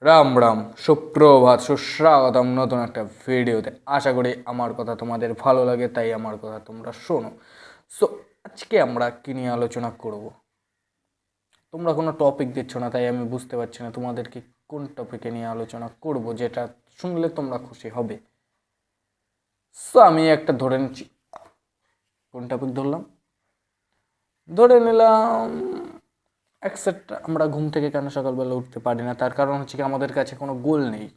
রাম রাম, সুপ্রভাত, সুস্বাগতম নতুন একটা ভিডিওতে। আশা করি আমার কথা তোমাদের ভালো লাগে, তাই আমার কথা তোমরা শোনো। সো আজকে আমরা কী নিয়ে আলোচনা করব? তোমরা কোনো টপিক দিচ্ছ না, তাই আমি বুঝতে পারছি না তোমাদেরকে কোন টপিকে নিয়ে আলোচনা করব, যেটা শুনলে তোমরা খুশি হবে। সো আমি একটা ধরে নিচ্ছি। কোন টপিক ধরলাম? ধরে নিলাম অ্যাকসেপ্ট। আমরা ঘুম থেকে কেন সকালবেলা উঠতে পারি না? তার কারণ হচ্ছে কি, আমাদের কাছে কোনো গোল নেই,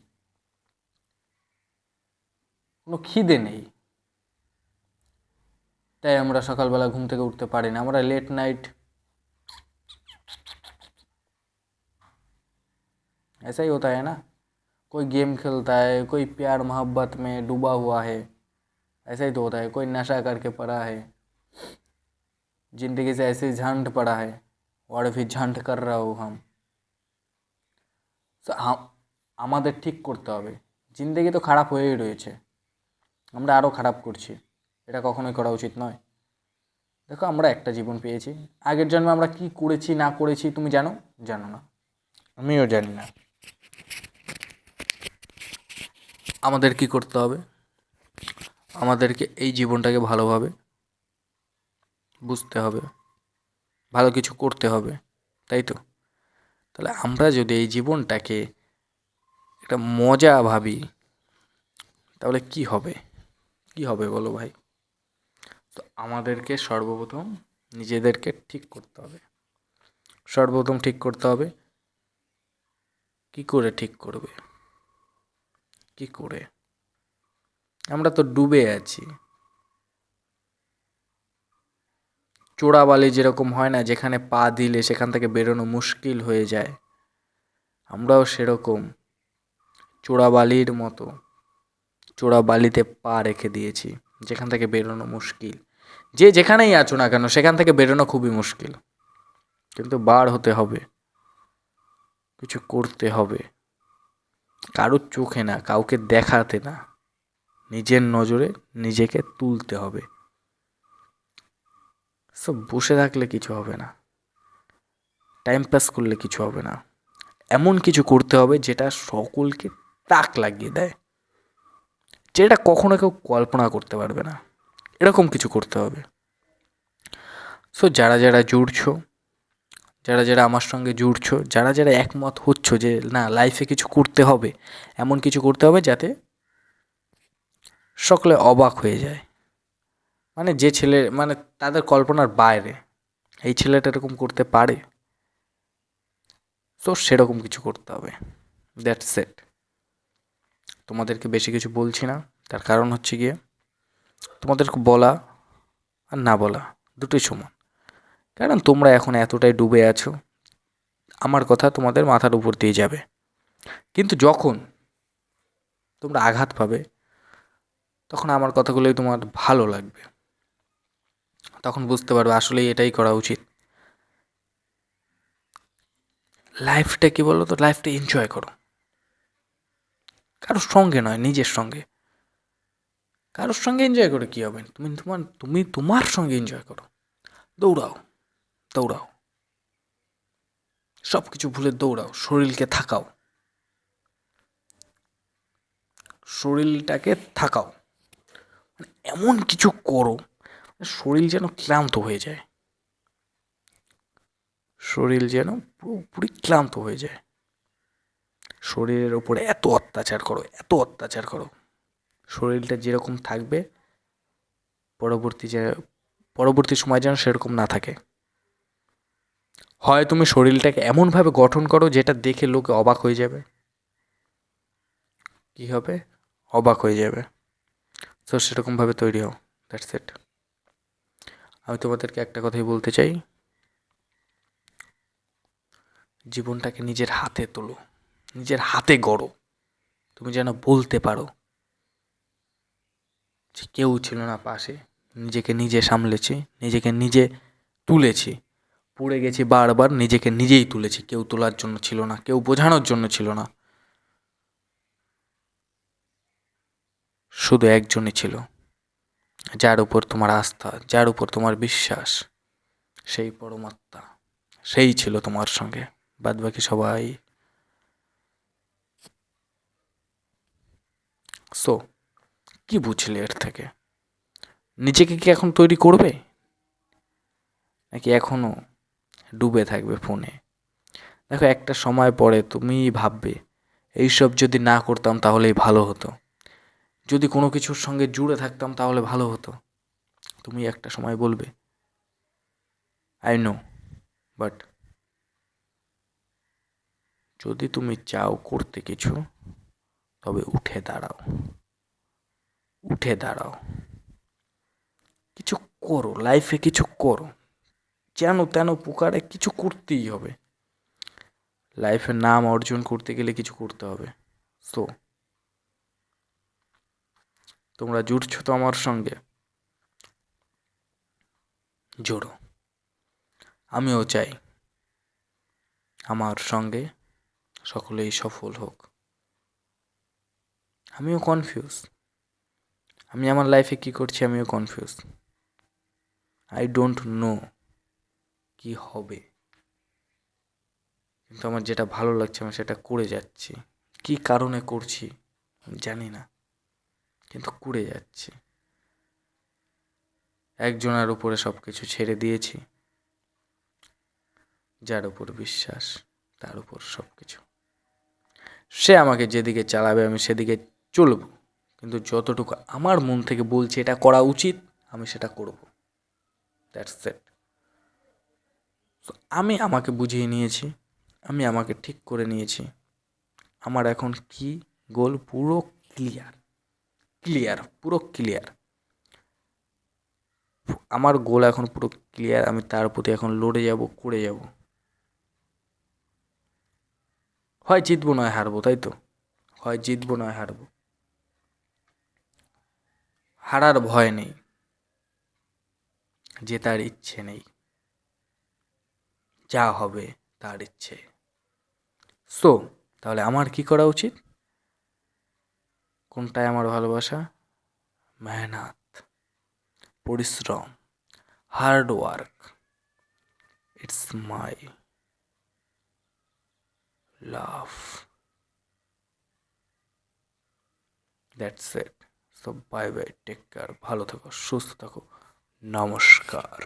কোনো খিদে নেই, তাই আমরা সকালবেলা ঘুম থেকে উঠতে পারি না। আমরা लेट नाइट ऐसा ही होता है ना। कोई गेम खेलता है, कोई प्यार मोहब्बत में डूबा हुआ है, ऐसा ही तो होता है। कोई नशा करके पड़ा है, ज़िंदगी से ऐसे ही झंड पड़ा है, और भी झंड कर रहा हूँ हम। আমাদের ঠিক করতে হবে। জিন্দেগি তো খারাপ হয়েই রয়েছে, আমরা আরও খারাপ করছি। এটা কখনোই করা উচিত নয়। দেখো, আমরা একটা জীবন পেয়েছি। আগের জন্মে আমরা কি করেছি না করেছি তুমি জানো? জানো না, আমিও জানি না। আমাদের কি করতে হবে? আমাদেরকে এই জীবনটাকে ভালোভাবে বুঝতে হবে, ভালো কিছু করতে হবে, তাই তো? তাহলে আমরা যদি এই জীবনটাকে একটা মজা ভাবি, তাহলে কি হবে? কি হবে বলো ভাই? তো আমাদেরকে সর্বপ্রথম নিজেদেরকে ঠিক করতে হবে। সর্বপ্রথম ঠিক করতে হবে। কি করে ঠিক করবে? কি করে? আমরা তো ডুবে আছি। চোরাবালি যেরকম হয় না, যেখানে পা দিলে সেখান থেকে বেরোনো মুশকিল হয়ে যায়, আমরাও সেরকম চোরাবালির মতো চোরাবালিতে পা রেখে দিয়েছি, যেখান থেকে বেরোনো মুশকিল। যে যেখানেই আছো না কেন, সেখান থেকে বেরোনো খুবই মুশকিল, কিন্তু বার হতে হবে, কিছু করতে হবে। কারোর চোখে না, কাউকে দেখাতে না, নিজের নজরে নিজেকে তুলতে হবে। সব বসে থাকলে কিছু হবে না, টাইম পাস করলে কিছু হবে না। এমন কিছু করতে হবে যেটা সকলকে তাক লাগিয়ে দেয়, যেটা কখনো কেউ কল্পনা করতে পারবে না, এরকম কিছু করতে হবে। সো যারা যারা জুড়ছো, যারা যারা আমার সঙ্গে জুড়ছো, যারা যারা একমত হচ্ছ যে না, লাইফে কিছু করতে হবে, এমন কিছু করতে হবে যাতে সকলে অবাক হয়ে যায়। মানে যে ছেলে, মানে তাদের কল্পনার বাইরে, এই ছেলেটা এরকম করতে পারে, সো সেরকম কিছু করতে হবে। That's it. তোমাদেরকে বেশি কিছু বলছি না, তার কারণ হচ্ছে গিয়ে তোমাদেরকে বলা আর না বলা দুটোই সমান। কারণ তোমরা এখন এতটাই ডুবে আছো, আমার কথা তোমাদের মাথার উপর দিয়ে যাবে। কিন্তু যখন তোমরা আঘাত পাবে, তখন আমার কথাগুলোই তোমার ভালো লাগবে, তখন বুঝতে পারবে আসলেই এটাই করা উচিত। লাইফটা কি বলো তো, লাইফটা এনজয় করো, কারোর সঙ্গে নয়, নিজের সঙ্গে। কারোর সঙ্গে এনজয় করে কী হবে? তুমি তোমার সঙ্গে এনজয় করো। দৌড়াও, দৌড়াও, সব কিছু ভুলে দৌড়াও, শরীরকে থাকাও, শরীরটাকে থাকাও। মানে এমন কিছু করো শরীর যেন ক্লান্ত হয়ে যায়, শরীর যেন পুরোপুরি ক্লান্ত হয়ে যায়। শরীরের ওপরে এত অত্যাচার করো, এত অত্যাচার করো, শরীরটা যেরকম থাকবে পরবর্তী সময় যেন সেরকম না থাকে। হয় তুমি শরীরটাকে এমনভাবে গঠন করো যেটা দেখে লোকে অবাক হয়ে যাবে। কী হবে? অবাক হয়ে যাবে। তো সেরকমভাবে তৈরি হও। That's it. আমি তোমাদেরকে একটা কথাই বলতে চাই, জীবনটাকে নিজের হাতে তোলো, নিজের হাতে গড়ো। তুমি যেন বলতে পারো যে কেউ ছিল না পাশে, নিজেকে নিজে সামলেছি, নিজেকে নিজে তুলেছি, পড়ে গেছি বারবার, নিজেকে নিজেই তুলেছি। কেউ তোলার জন্য ছিল না, কেউ বোঝানোর জন্য ছিল না, শুধু একজনই ছিল, যার উপর তোমার আস্থা, যার উপর তোমার বিশ্বাস, সেই পরমাত্মা, সেই ছিল তোমার সঙ্গে। বাদবাকি সবাই সো কি বুঝলে এর থেকে? নিজেকে কি এখন তৈরি করবে, নাকি এখনও ডুবে থাকবে ফোনে? দেখো, একটা সময় পরে তুমি ভাববে এইসব যদি না করতাম তাহলেই ভালো হতো, যদি কোনো কিছুর সঙ্গে জুড়ে থাকতাম তাহলে ভালো হতো। তুমি একটা সময় বলবে, আই নো, বাট যদি তুমি চাও করতে কিছু, তবে উঠে দাঁড়াও, উঠে দাঁড়াও, কিছু করো, লাইফে কিছু করো, যেন তেন প্রকারে কিছু করতেই হবে। লাইফে নাম অর্জন করতে গেলে কিছু করতে হবে। সো তোমরা জুড়ছো তো আমার সঙ্গে, জোড়ো। আমিও চাই আমার সঙ্গে সকলেই সফল হোক। আমিও কনফিউজ, আমি আমার লাইফে কী করছি আমিও কনফিউজ। আই ডোন্ট নো কী হবে, কিন্তু আমার যেটা ভালো লাগছে আমি সেটা করে যাচ্ছি। কী কারণে করছি আমি জানি না, কিন্তু করে যাচ্ছি। একজনের উপরে সব কিছু ছেড়ে দিয়েছি, যার উপর বিশ্বাস তার উপর সব কিছু। সে আমাকে যেদিকে চালাবে আমি সেদিকে চলব, কিন্তু যতটুকু আমার মন থেকে বলছে এটা করা উচিত আমি সেটা করব। That's it. আমি আমাকে বুঝিয়ে নিয়েছি, আমি আমাকে ঠিক করে নিয়েছি। আমার এখন কি গোল পুরো ক্লিয়ার, ক্লিয়ার, পুরো ক্লিয়ার। আমার গোল এখন পুরো ক্লিয়ার, আমি তার প্রতি এখন লড়ে যাব, করে যাব। হয় জিতবো নয় হারবো, তাই তো? হয় জিতবো নয় হারবো। হারার ভয় নেই, জেতার ইচ্ছে নেই, যা হবে তার ইচ্ছে। সো তাহলে আমার কি করা উচিত? কোনটায় আমার ভালোবাসা? মেহনত, পরিশ্রম, hard work, it's my love. That's it. So bye bye, take care, ভালো থাকো, সুস্থ থাকো, নমস্কার।